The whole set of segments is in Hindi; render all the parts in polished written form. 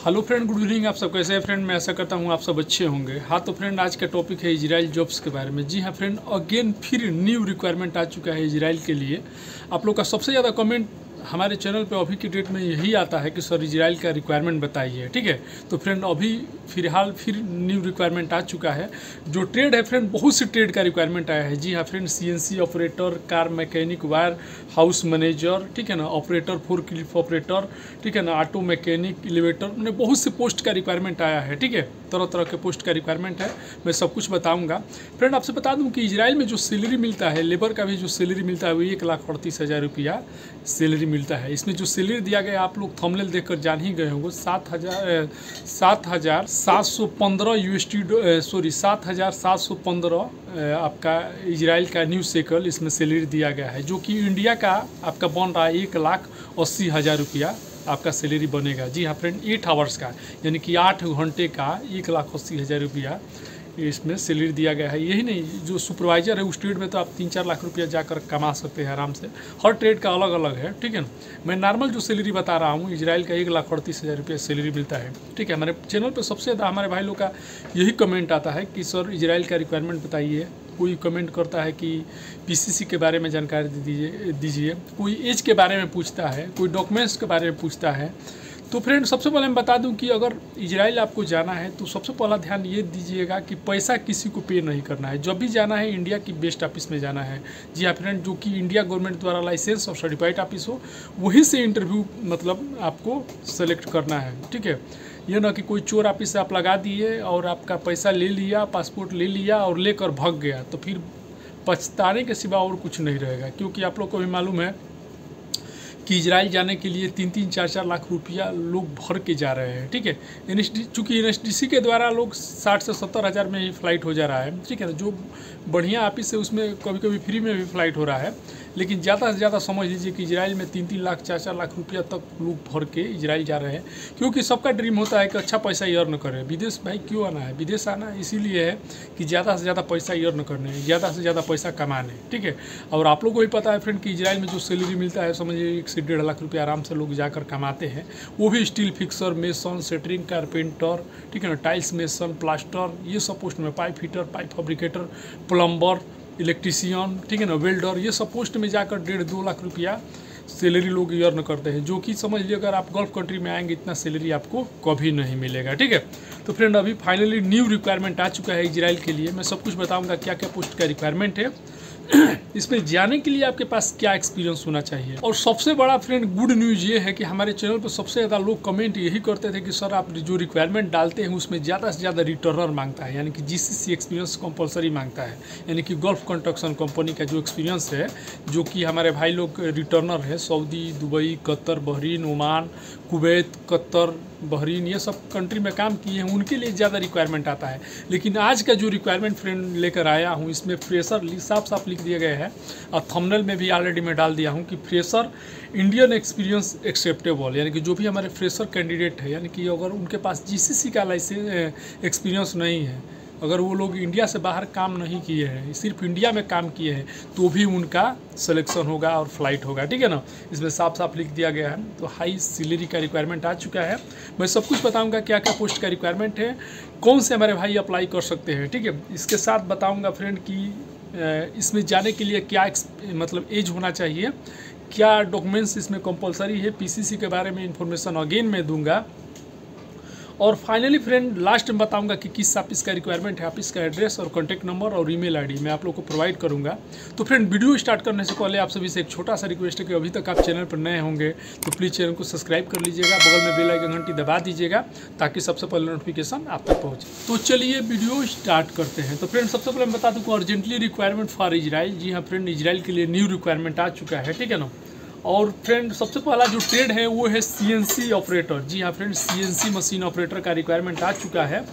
Hello friend, good evening. आप सब कैसे हैं फ्रेंड? मैं ऐसा करता हूं आप सब अच्छे होंगे। हाँ तो फ्रेंड, आज का टॉपिक है इजराइल जॉब्स के बारे में। जी हाँ फ्रेंड, अगेन फिर न्यू रिक्वायरमेंट आ चुका है इजराइल के लिए। आप लोग का सबसे ज़्यादा कमेंट हमारे चैनल पे अभी की डेट में यही आता है कि सर इजराइल का रिक्वायरमेंट बताइए। ठीक है, तो फ्रेंड अभी फिलहाल फिर न्यू रिक्वायरमेंट आ चुका है। जो ट्रेड है फ्रेंड, बहुत सी ट्रेड का रिक्वायरमेंट आया है। जी हाँ friend, CNC operator, car mechanic, warehouse manager, ठीक है ना, ऑपरेटर, फोर्कलिफ्ट ऑपरेटर, ठीक है ना, ऑटो मैकेनिक, एलिवेटर, मैंने बहुत से पोस्ट का रिक्वायरमेंट आया है। ठीक है, तरह तरह के पोस्ट का रिक्वायरमेंट है, मैं सब कुछ बताऊंगा। फ्रेंड आपसे बता दूं कि इजराइल में जो सैलरी मिलता है, लेबर का भी जो सैलरी मिलता है वो 1,38,000 रुपया सैलरी मिलता है। इसमें जो सैलरी दिया गया आप लोग थंबनेल देखकर जान ही गए होंगे, 7,715 यूएसडी, सॉरी 7,715 आपका इजराइल का न्यू शेकल इसमें सैलरी दिया गया है, जो कि इंडिया का आपका बन रहा है 1,80,000 रुपया आपका सैलरी बनेगा। जी हाँ फ्रेंड, 8 आवर्स का, यानी कि 8 घंटे का 1,80,000 रुपया इसमें सैलरी दिया गया है। यही नहीं, जो सुपरवाइजर है उस ट्रेड में तो आप 3-4 लाख रुपया जाकर कमा सकते हैं आराम से। हर ट्रेड का अलग अलग है, ठीक है ना। मैं नॉर्मल जो सैलरी बता रहा हूँ, इजराइल का 1,38,000 रुपया सैलरी मिलता है। ठीक है, हमारे चैनल पर सबसे ज़्यादा हमारे भाई लोग का यही कमेंट आता है कि सर इजराइल का रिक्वायरमेंट बताइए। कोई कमेंट करता है कि पीसीसी के बारे में जानकारी दीजिए, कोई एज के बारे में पूछता है, कोई डॉक्यूमेंट्स के बारे में पूछता है। तो फ्रेंड सबसे पहले मैं बता दूं कि अगर इजराइल आपको जाना है तो सबसे पहला ध्यान ये दीजिएगा कि पैसा किसी को पे नहीं करना है। जब भी जाना है इंडिया की बेस्ट ऑफिस में जाना है। जी हाँ फ्रेंड, जो कि इंडिया गवर्नमेंट द्वारा लाइसेंस और सर्टिफाइड ऑफिस हो, वहीं से इंटरव्यू मतलब आपको सेलेक्ट करना है। ठीक है, ये ना कि कोई चोर ऑफिस से आप लगा दिए और आपका पैसा ले लिया, पासपोर्ट ले लिया और लेकर भाग गया, तो फिर पछताने के सिवा और कुछ नहीं रहेगा। क्योंकि आप लोग को भी मालूम है कि इजराइल जाने के लिए 3-3, 4-4 लाख रुपया लोग भर के जा रहे हैं। ठीक है, चूँकि एनएसडीसी के द्वारा लोग 60 से 70 हज़ार में ही फ़्लाइट हो जा रहा है। ठीक है ना, जो बढ़िया ऑफिस है उसमें कभी कभी फ्री में भी फ़्लाइट हो रहा है। लेकिन ज़्यादा से ज़्यादा समझ लीजिए कि इजराइल में 3-3 लाख, 4-4 लाख रुपया तक लोग भर के इजराइल जा रहे हैं। क्योंकि सबका ड्रीम होता है कि अच्छा पैसा अर्न करें। विदेश भाई क्यों आना है? विदेश आना इसीलिए है कि ज़्यादा से ज़्यादा पैसा अर्न करने, ज़्यादा से ज़्यादा पैसा कमाने। ठीक है, और आप लोग को भी पता है फ्रेंड कि इजराइल में जो सैलरी मिलता है, समझिए 1 से 1.5 लाख रुपया आराम से लोग जाकर कमाते हैं। वो भी स्टील फिक्सर, मेसन, सेटरिंग, कारपेंटर, ठीक है ना, टाइल्स मेसन, प्लास्टर, ये सब पोस्ट में, pipe fitter, pipe fabricator, plumber, electrician, ठीक है ना, वेल्डर, ये सब पोस्ट में जाकर 1.5-2 लाख रुपया सैलरी लोग अर्न करते हैं। जो कि समझ लीजिए अगर आप गल्फ कंट्री में आएंगे इतना सैलरी आपको कभी नहीं मिलेगा। ठीक है, तो फ्रेंड अभी फाइनली न्यू रिक्वायरमेंट आ चुका है इजराइल के लिए। मैं सब कुछ बताऊंगा क्या क्या पोस्ट का रिक्वायरमेंट है, इसमें जाने के लिए आपके पास क्या एक्सपीरियंस होना चाहिए। और सबसे बड़ा फ्रेंड गुड न्यूज़ ये है कि हमारे चैनल पर सबसे ज़्यादा लोग कमेंट यही करते थे कि सर आप जो रिक्वायरमेंट डालते हैं उसमें ज़्यादा से ज़्यादा रिटर्नर मांगता है, यानी कि जीसीसी एक्सपीरियंस कंपलसरी मांगता है, यानी कि गल्फ कंस्ट्रक्शन कंपनी का जो एक्सपीरियंस है, जो कि हमारे भाई लोग रिटर्नर है, Saudi, Dubai, Qatar, Bahrain, Oman, Kuwait, Qatar, Bahrain, ये सब कंट्री में काम किए हैं, उनके लिए ज़्यादा रिक्वायरमेंट आता है। लेकिन आज का जो रिक्वायरमेंट फ्रेंड लेकर आया हूँ, इसमें फ्रेशर साफ साफ लिख दिया गया है और थंबनेल में भी ऑलरेडी मैं डाल दिया हूँ कि फ्रेशर इंडियन एक्सपीरियंस एक्सेप्टेबल, यानी कि जो भी हमारे फ्रेशर कैंडिडेट है, यानी कि अगर उनके पास जीसीसी का लाइसेंस एक्सपीरियंस नहीं है, अगर वो लोग इंडिया से बाहर काम नहीं किए हैं, सिर्फ इंडिया में काम किए हैं, तो भी उनका सिलेक्शन होगा और फ्लाइट होगा। ठीक है ना, इसमें साफ साफ लिख दिया गया है। तो हाई सैलरी का रिक्वायरमेंट आ चुका है। मैं सब कुछ बताऊंगा क्या क्या पोस्ट का रिक्वायरमेंट है, कौन से हमारे भाई अप्लाई कर सकते हैं। ठीक है, इसके साथ बताऊँगा फ्रेंड कि इसमें जाने के लिए क्या मतलब एज होना चाहिए, क्या डॉक्यूमेंट्स इसमें कंपलसरी है, पीसीसी के बारे में इंफॉर्मेशन अगेन मैं दूंगा। और फाइनली फ्रेंड लास्ट में बताऊंगा कि किस ऑफिस का रिक्वायरमेंट है, ऑफिस का एड्रेस और कॉन्टैक्ट नंबर और ईमेल आईडी मैं आप लोग को प्रोवाइड करूंगा। तो फ्रेंड वीडियो स्टार्ट करने से पहले आप सभी से एक छोटा सा रिक्वेस्ट है कि अभी तक आप चैनल पर नए होंगे तो प्लीज़ चैनल को सब्सक्राइब कर लीजिएगा, बगल में बेल आइकन घंटी दबा दीजिएगा ताकि सबसे पहले नोटिफिकेशन आप तक पहुँचे। तो चलिए वीडियो स्टार्ट करते हैं। तो फ्रेंड सबसे पहले मैं बता दूँ कि अर्जेंटली रिक्वायरमेंट फॉर इजराइल। जी हाँ फ्रेंड, इजराइल के लिए न्यू रिक्वायरमेंट आ चुका है। ठीक है ना, और फ्रेंड सबसे पहला जो ट्रेड है वो है सीएनसी ऑपरेटर। जी हाँ फ्रेंड, सीएनसी मशीन ऑपरेटर का रिक्वायरमेंट आ चुका है।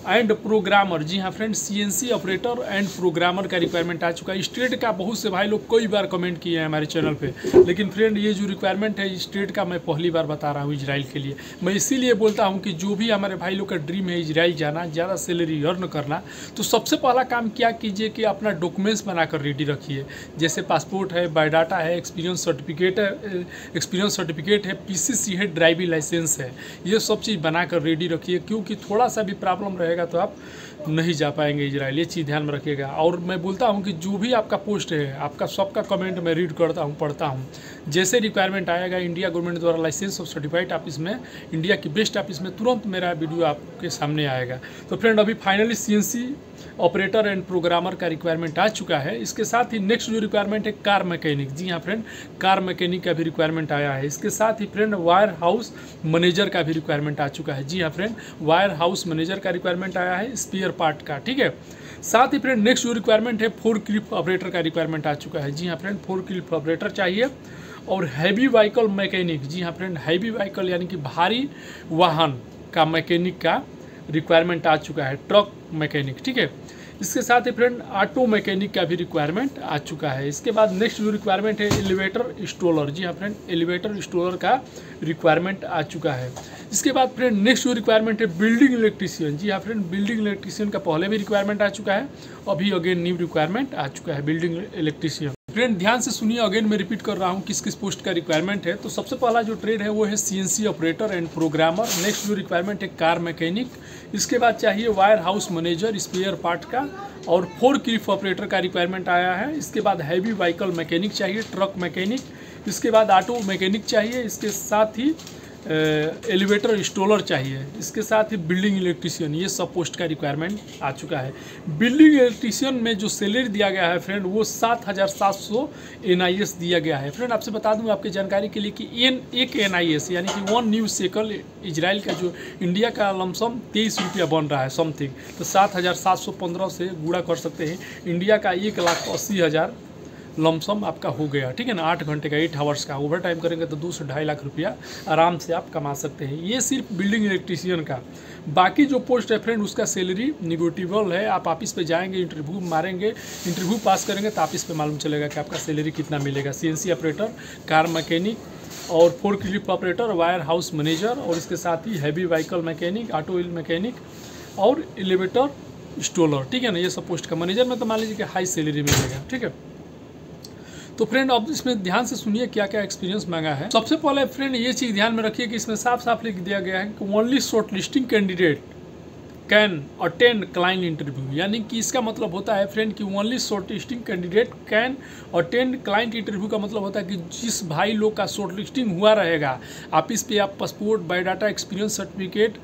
And programmer. जी हाँ friend, CNC operator and programmer का रिक्वायरमेंट आ चुका है। स्टेट का बहुत से भाई लोग कई बार कमेंट किए हैं हमारे चैनल पे, लेकिन फ्रेंड ये जो रिक्वायरमेंट है स्टेट का मैं पहली बार बता रहा हूँ इजराइल के लिए। मैं इसीलिए बोलता हूँ कि जो भी हमारे भाई लोग का ड्रीम है इजराइल जाना, ज़्यादा सैलरी अर्न करना, तो सबसे पहला काम क्या कीजिए कि अपना डॉक्यूमेंट्स बनाकर रेडी रखिए। जैसे पासपोर्ट है, बायोडाटा है, एक्सपीरियंस सर्टिफिकेट है, पीसीसी है, ड्राइविंग लाइसेंस है, ये सब चीज़ बनाकर रेडी रखिए, क्योंकि थोड़ा सा भी प्रॉब्लम रहेगा तो आप नहीं जा पाएंगे इजराइल, ये चीज़ ध्यान में रखिएगा। और मैं बोलता हूँ कि जो भी आपका पोस्ट है, आपका सबका कमेंट मैं रीड करता हूँ, पढ़ता हूँ। जैसे रिक्वायरमेंट आएगा इंडिया गवर्नमेंट द्वारा लाइसेंस ऑफ सर्टिफाइड ऑफिस में, इंडिया की बेस्ट ऑफिस में, तुरंत मेरा वीडियो आपके सामने आएगा। तो फ्रेंड अभी finally CNC operator and programmer का रिक्वायरमेंट आ चुका है। इसके साथ ही नेक्स्ट जो रिक्वायरमेंट है कार मैकेनिक। जी हाँ फ्रेंड, कार मैकेनिक का भी रिक्वायरमेंट आया है। इसके साथ ही फ्रेंड वायर हाउस मैनेजर का भी रिक्वायरमेंट आ चुका है। जी हाँ फ्रेंड, वायर हाउस मैनेजर का रिक्वायरमेंट आया है, स्पेयर पार्ट का, ठीक है। साथ ही फ्रेंड नेक्स्ट जो रिक्वायरमेंट है फोर्कलिफ्ट ऑपरेटर का रिक्वायरमेंट आ चुका है। जी हाँ फ्रेंड, फोर्कलिफ्ट ऑपरेटर चाहिए। और हैवी व्हीकल मैकेनिक। जी हाँ फ्रेंड, हैवी व्हीकल यानी कि भारी वाहन का मैकेनिक का रिक्वायरमेंट आ चुका है, ट्रक मैकेनिक, ठीक है। इसके साथ ही फ्रेंड ऑटो मैकेनिक का भी रिक्वायरमेंट आ चुका है। इसके बाद नेक्स्ट जो रिक्वायरमेंट है एलिवेटर इंस्टॉलर। जी हाँ फ्रेंड, एलिवेटर इंस्टॉलर का रिक्वायरमेंट आ चुका है। इसके बाद फ्रेंड नेक्स्ट जो रिक्वायरमेंट है बिल्डिंग इलेक्ट्रीशियन। जी हाँ फ्रेंड, बिल्डिंग इलेक्ट्रीशियन का पहले भी रिक्वायरमेंट आ चुका है, अभी अगेन न्यू रिक्वायरमेंट आ चुका है बिल्डिंग इलेक्ट्रीशियन। फ्रेंड ध्यान से सुनिए, अगेन मैं रिपीट कर रहा हूँ किस किस पोस्ट का रिक्वायरमेंट है। तो सबसे पहला जो ट्रेड है वो है CNC operator and programmer. Next जो रिक्वायरमेंट है कार मैकेनिक। इसके बाद चाहिए warehouse manager spare part का, और फोर्कलिफ्ट ऑपरेटर का रिक्वायरमेंट आया है। इसके बाद हैवी व्हीकल मैकेनिक चाहिए, ट्रक मैकेनिक। इसके बाद ऑटो मैकेनिक चाहिए। इसके साथ ही एलिवेटर इंस्टॉलर चाहिए। इसके साथ ही बिल्डिंग इलेक्ट्रीशियन, ये सब पोस्ट का रिक्वायरमेंट आ चुका है। बिल्डिंग इलेक्ट्रीशियन में जो सैलरी दिया गया है फ्रेंड वो 7,700 NIS दिया गया है। फ्रेंड आपसे बता दूं आपकी जानकारी के लिए कि एक NIS यानी कि 1 न्यू शेकल इजराइल का जो इंडिया का लमसम 23 रुपया बन रहा है समथिंग। तो 7,715 से गुणा कर सकते हैं, इंडिया का 1,80,000 लमसम आपका हो गया, ठीक है ना। 8 घंटे का 8 आवर्स का ओवर टाइम करेंगे तो 2 से 2.5 लाख रुपया आराम से आप कमा सकते हैं। ये सिर्फ बिल्डिंग इलेक्ट्रीशियन का। बाकी जो पोस्ट है फ्रेंड उसका सैलरी निगोटिएबल है। आप ऑफिस पे जाएंगे, इंटरव्यू मारेंगे, इंटरव्यू पास करेंगे तो ऑफिस पे मालूम चलेगा कि आपका सैलरी कितना मिलेगा। सीएनसी ऑपरेटर, कार मैकेनिक और forklift operator, warehouse manager, और इसके साथ ही heavy vehicle mechanic, auto mechanic और एलिवेटर इंस्टॉलर, ठीक है ना। ये सब पोस्ट का मैनेजर में तो मान लीजिए कि हाई सैलरी मिलेगा, ठीक है। तो फ्रेंड अब इसमें ध्यान से सुनिए क्या क्या एक्सपीरियंस मांगा है। सबसे पहले फ्रेंड ये चीज़ ध्यान में रखिए कि इसमें साफ साफ लिख दिया गया है कि only short listing candidate can attend client interview. यानी कि इसका मतलब होता है फ्रेंड कि only short listing candidate can attend client interview का मतलब होता है कि जिस भाई लोग का शॉर्ट लिस्टिंग हुआ रहेगा ऑफिस पे, आप पासपोर्ट, बायोडाटा, एक्सपीरियंस सर्टिफिकेट,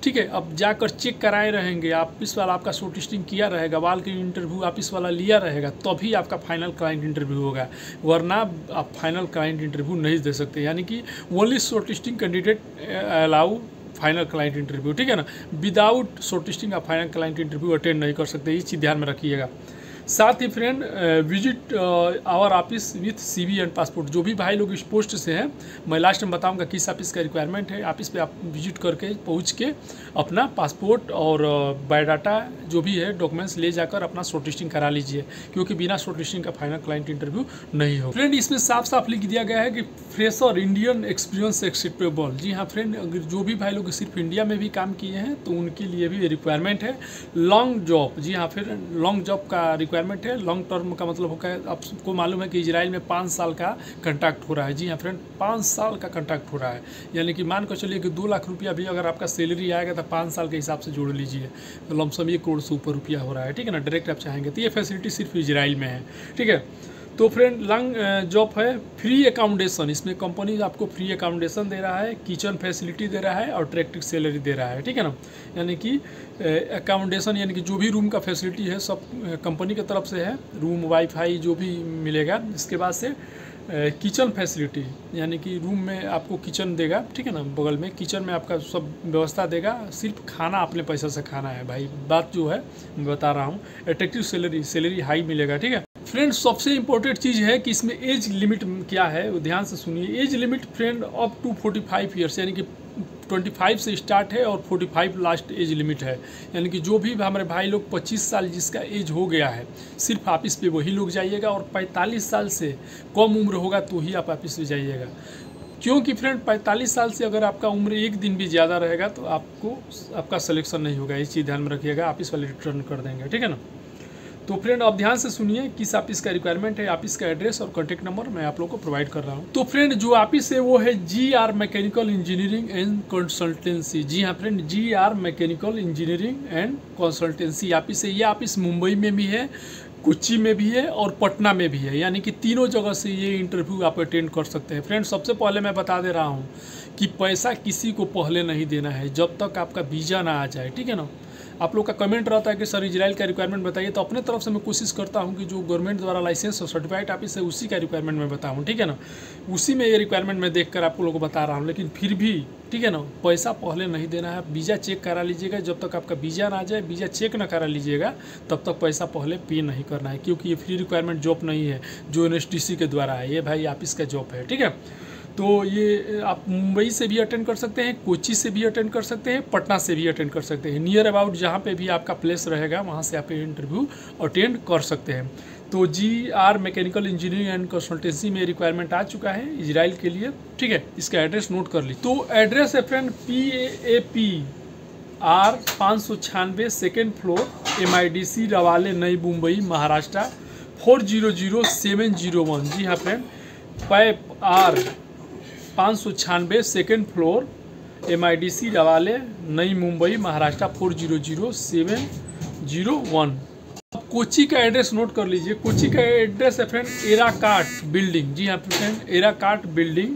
ठीक है, अब जाकर चेक कराए रहेंगे, ऑफिस वाला आपका शॉर्ट लिस्टिंग किया रहेगा, वाल की इंटरव्यू ऑफिस वाला लिया रहेगा, तभी आपका फाइनल क्लाइंट इंटरव्यू होगा, वरना आप फाइनल क्लाइंट इंटरव्यू नहीं दे सकते। यानी कि only short listing candidate allow final client interview, ठीक है ना। विदाउट शॉर्ट लिस्टिंग आप फाइनल क्लाइंट इंटरव्यू अटेंड नहीं कर सकते, ये चीज़ ध्यान में रखिएगा। साथ ही friend visit our office with CV and passport. जो भी भाई लोग इस पोस्ट से हैं, मैं लास्ट में बताऊंगा किस ऑफिस का रिक्वायरमेंट है। ऑफिस पे आप विजिट करके पहुंच के अपना पासपोर्ट और बायोडाटा जो भी है डॉक्यूमेंट्स ले जाकर अपना शॉर्ट लिस्टिंग करा लीजिए, क्योंकि बिना शॉर्ट लिस्टिंग का फाइनल क्लाइंट इंटरव्यू नहीं हो। फ्रेंड इसमें साफ साफ लिख दिया गया है कि फ्रेशर इंडियन एक्सपीरियंस एक्सेप्टेबल। जी हाँ फ्रेंड, अगर जो भी भाई लोग सिर्फ इंडिया में भी काम किए हैं तो उनके लिए भी रिक्वायरमेंट है। लॉन्ग जॉब, जी हाँ फिर लॉन्ग जॉब का रिक्वायरमेंट है। लॉन्ग टर्म का मतलब होगा, आपको मालूम है कि इजराइल में 5 साल का कॉन्ट्रैक्ट हो रहा है। जी हाँ फ्रेंड, 5 साल का कॉन्ट्रैक्ट हो रहा है, यानी कि मान कर चलिए कि 2 लाख रुपया भी अगर आपका सैलरी आएगा तो 5 साल के हिसाब से जोड़ लीजिए, तो लमसम 1 करोड़ से ऊपर रुपया हो रहा है, ठीक है ना। डायरेक्ट आप चाहेंगे तो ये फैसिलिटी सिर्फ इजराइल में है, ठीक है। तो फ्रेंड लॉन्ग जॉब है। फ्री अकाउंडेशन, इसमें कंपनी आपको फ्री अकाउंडेशन दे रहा है, किचन फैसिलिटी दे रहा है और अट्रैक्टिव सैलरी दे रहा है, ठीक है ना। यानी कि अकाउंडेशन यानी कि जो भी रूम का फैसिलिटी है सब कंपनी की तरफ से है, रूम, वाईफाई जो भी मिलेगा। इसके बाद से किचन फैसिलिटी यानी कि रूम में आपको किचन देगा, ठीक है ना, बगल में किचन में आपका सब व्यवस्था देगा, सिर्फ खाना अपने पैसे से खाना है भाई, बात जो है मैं बता रहा हूँ। अट्रैक्टिव सैलरी हाई मिलेगा, ठीक है। फ्रेंड सबसे इंपॉर्टेंट चीज़ है कि इसमें एज लिमिट क्या है, ध्यान से सुनिए। Age limit friend up to 45 years, यानी कि 25 से स्टार्ट है और 45 लास्ट एज लिमिट है। यानी कि जो भी हमारे भाई लोग 25 साल जिसका एज हो गया है सिर्फ ऑफिस पे वही लोग जाइएगा, और 45 साल से कम उम्र होगा तो ही आप ऑफिस पे जाइएगा। क्योंकि फ्रेंड 45 साल से अगर आपका उम्र एक दिन भी ज़्यादा रहेगा तो आपका सिलेक्शन नहीं होगा, इस चीज़ ध्यान में रखिएगा, ऑफिस वाले रिटर्न कर देंगे, ठीक है ना। तो फ्रेंड आप ध्यान से सुनिए किस ऑफिस का रिक्वायरमेंट है, ऑफिस का एड्रेस और कॉन्टैक्ट नंबर मैं आप लोगों को प्रोवाइड कर रहा हूँ। तो फ्रेंड जो ऑफिस है वो है GR mechanical engineering and consultancy. जी हाँ friend, GR mechanical engineering and consultancy office है। ये ऑफिस मुंबई में भी है, कोच्चि में भी है और पटना में भी है, यानी कि तीनों जगह से ये इंटरव्यू आप अटेंड कर सकते हैं। फ्रेंड सबसे पहले मैं बता दे रहा हूँ कि पैसा किसी को पहले नहीं देना है जब तक आपका वीज़ा ना आ जाए, ठीक है ना। आप लोग का कमेंट रहता है कि सर इजराइल का रिक्वायरमेंट बताइए, तो अपने तरफ से मैं कोशिश करता हूं कि जो गवर्नमेंट द्वारा लाइसेंस और सर्टिफाइड ऑफिस है उसी का रिक्वायरमेंट मैं बताऊं, ठीक है ना। उसी में ये रिक्वायरमेंट मैं देखकर आप लोगों को बता रहा हूं, लेकिन फिर भी ठीक है ना, पैसा पहले नहीं देना है। वीज़ा चेक करा लीजिएगा, जब तक आपका वीज़ा ना आ जाए, वीज़ा चेक ना करा लीजिएगा तब तक पैसा पहले पे नहीं करना है, क्योंकि ये फ्री रिक्वायरमेंट जॉब नहीं है जो NSTC के द्वारा है, ये भाई ऑफिस का जॉब है, ठीक है। तो ये आप मुंबई से भी अटेंड कर सकते हैं, कोच्चि से भी अटेंड कर सकते हैं, पटना से भी अटेंड कर सकते हैं। नियर अबाउट जहाँ पे भी आपका प्लेस रहेगा वहाँ से आप इंटरव्यू अटेंड कर सकते हैं। तो GR mechanical engineering and consultancy में रिक्वायरमेंट आ चुका है इजराइल के लिए, ठीक है। इसका एड्रेस नोट कर ली। तो एड्रेस है friend PAP R 596 second floor MIDC रवाले नई मुंबई महाराष्ट्र 400701। जी हाँ friend, PAP R 596 second floor MIDC रवाले नई मुंबई महाराष्ट्र 400701। अब कोच्चि का एड्रेस नोट कर लीजिए। कोच्चि का एड्रेस है फ्रेंड एराकाट बिल्डिंग। जी हाँ फ्रेंड, एराकाट बिल्डिंग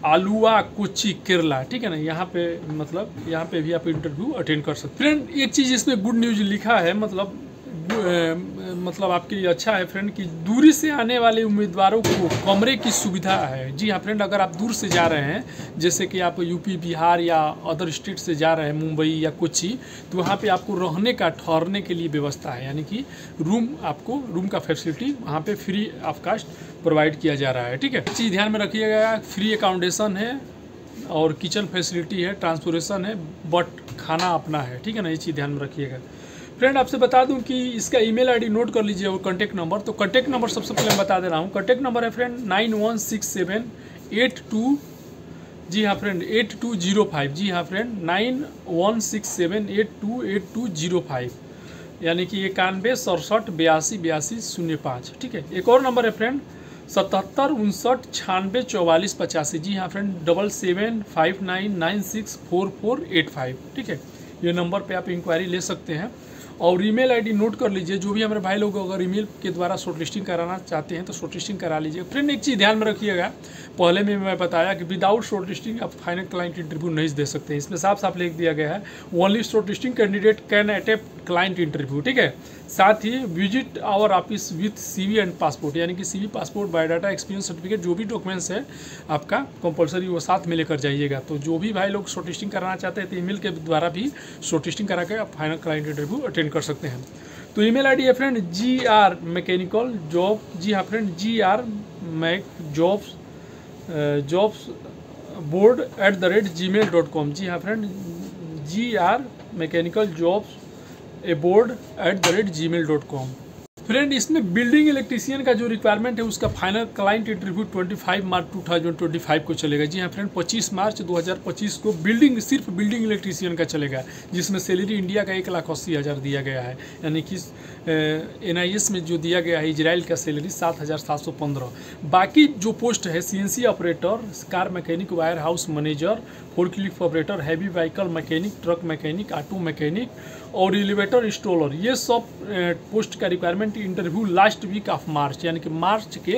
आलुवा कोच्चि केरला, ठीक है ना। यहाँ पे मतलब यहाँ पे भी आप इंटरव्यू अटेंड कर सकते हैं। फ्रेंड एक चीज़ इसमें गुड न्यूज लिखा है, मतलब आपके लिए अच्छा है फ्रेंड कि दूरी से आने वाले उम्मीदवारों को कमरे की सुविधा है। जी हाँ फ्रेंड, अगर आप दूर से जा रहे हैं, जैसे कि आप यूपी बिहार या अदर स्टेट से जा रहे हैं मुंबई या कोच्चि, तो वहाँ पे आपको रहने का ठहरने के लिए व्यवस्था है, यानी कि रूम का फैसिलिटी वहाँ पे फ्री ऑफ कास्ट प्रोवाइड किया जा रहा है, ठीक है। चीज़ ध्यान में रखिएगा, फ्री अकोमोडेशन है और किचन फैसिलिटी है, ट्रांसपोर्टेशन है, बट खाना अपना है, ठीक है ना। ये चीज़ ध्यान में रखिएगा। फ्रेंड आपसे बता दूं कि इसका ईमेल आईडी नोट कर लीजिए और कॉन्टैक्ट नंबर। तो कॉन्टैक्ट नंबर सबसे पहले मैं बता दे रहा हूं। कॉन्टैक्ट नंबर है फ्रेंड 916782, जी हाँ फ्रेंड 8205। जी हाँ फ्रेंड 9167828205, यानी कि 91 67 82 82 05, ठीक है। एक और नंबर है फ्रेंड 77 59 96 44 85। जी हाँ फ्रेंड 7759964485, ठीक है। ये नंबर पे आप इंक्वायरी ले सकते हैं। और ईमेल आईडी नोट कर लीजिए। जो भी हमारे भाई लोग अगर ईमेल के द्वारा शॉर्ट लिस्टिंग कराना चाहते हैं तो शॉर्ट लिस्टिंग करा लीजिए। फ्रेंड एक चीज़ ध्यान में रखिएगा, पहले में मैं बताया कि विदाउट शॉर्ट लिस्टिंग आप फाइनल क्लाइंट इंटरव्यू नहीं दे सकते। इसमें साफ साफ लिख दिया गया है only short listing candidate can attempt client interview, ठीक है। साथ ही visit our office with CV and passport, यानी कि CV passport biodata experience certificate जो भी डॉक्यूमेंट्स है आपका कंपलसरी वो साथ में लेकर जाइएगा। तो जो भी भाई लोग शॉर्ट लिस्टिंग कराना चाहते हैं तो ईमेल के द्वारा भी शॉर्ट लिस्टिंग करा के आप फाइनल क्लाइंट इंटरव्यू अटेंड कर सकते हैं। तो ईमेल आईडी है फ्रेंड GR मैकेनिकल जॉब, जी हाँ friend GR mech jobs board@gmail.com। जी हाँ friend GR mechanical jobs board@gmail.com। Friend इसमें बिल्डिंग इलेक्ट्रीशियन का जो रिक्वायरमेंट है उसका फाइनल क्लाइंट इंटरव्यू 25 मार्च 2025 को चलेगा। जी हाँ फ्रेंड 25 मार्च 2025 को सिर्फ बिल्डिंग इलेक्ट्रीशियन का चलेगा, जिसमें सैलरी इंडिया का 1,80,000 दिया गया है, यानी कि NIS में जो दिया गया है इजराइल का सैलरी 7,715। बाकी जो पोस्ट है CNC operator, car mechanic, warehouse manager, forklift operator, heavy vehicle mechanic, truck mechanic, auto mechanic और एलिवेटर इंस्टॉलर, ये सब पोस्ट का requirement interview last week of March, यानी कि मार्च के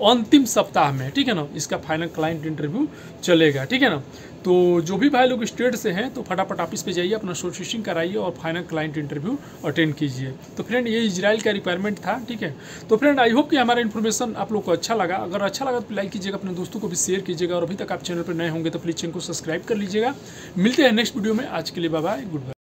अंतिम सप्ताह में, ठीक है ना, इसका फाइनल क्लाइंट इंटरव्यू चलेगा, ठीक है ना। तो जो भी भाई लोग स्टेट से हैं तो फटाफट ऑफिस पे जाइए, अपना शॉर्ट लिस्टिंग कराइए और फाइनल क्लाइंट इंटरव्यू अटेंड कीजिए। तो फ्रेंड ये इजराइल का रिक्वायरमेंट था, ठीक है। तो फ्रेंड आई होप कि हमारा इन्फॉर्मेशन आप लोग को अच्छा लगा। अगर अच्छा लगा तो लाइक कीजिएगा, अपने दोस्तों को भी शेयर कीजिएगा और अभी तक आप चैनल पर नए होंगे तो प्लीज़ चैनल को सब्सक्राइब कर लीजिएगा। मिलते हैं नेक्स्ट वीडियो में। आज के लिए बाय बाय, गुड बाय।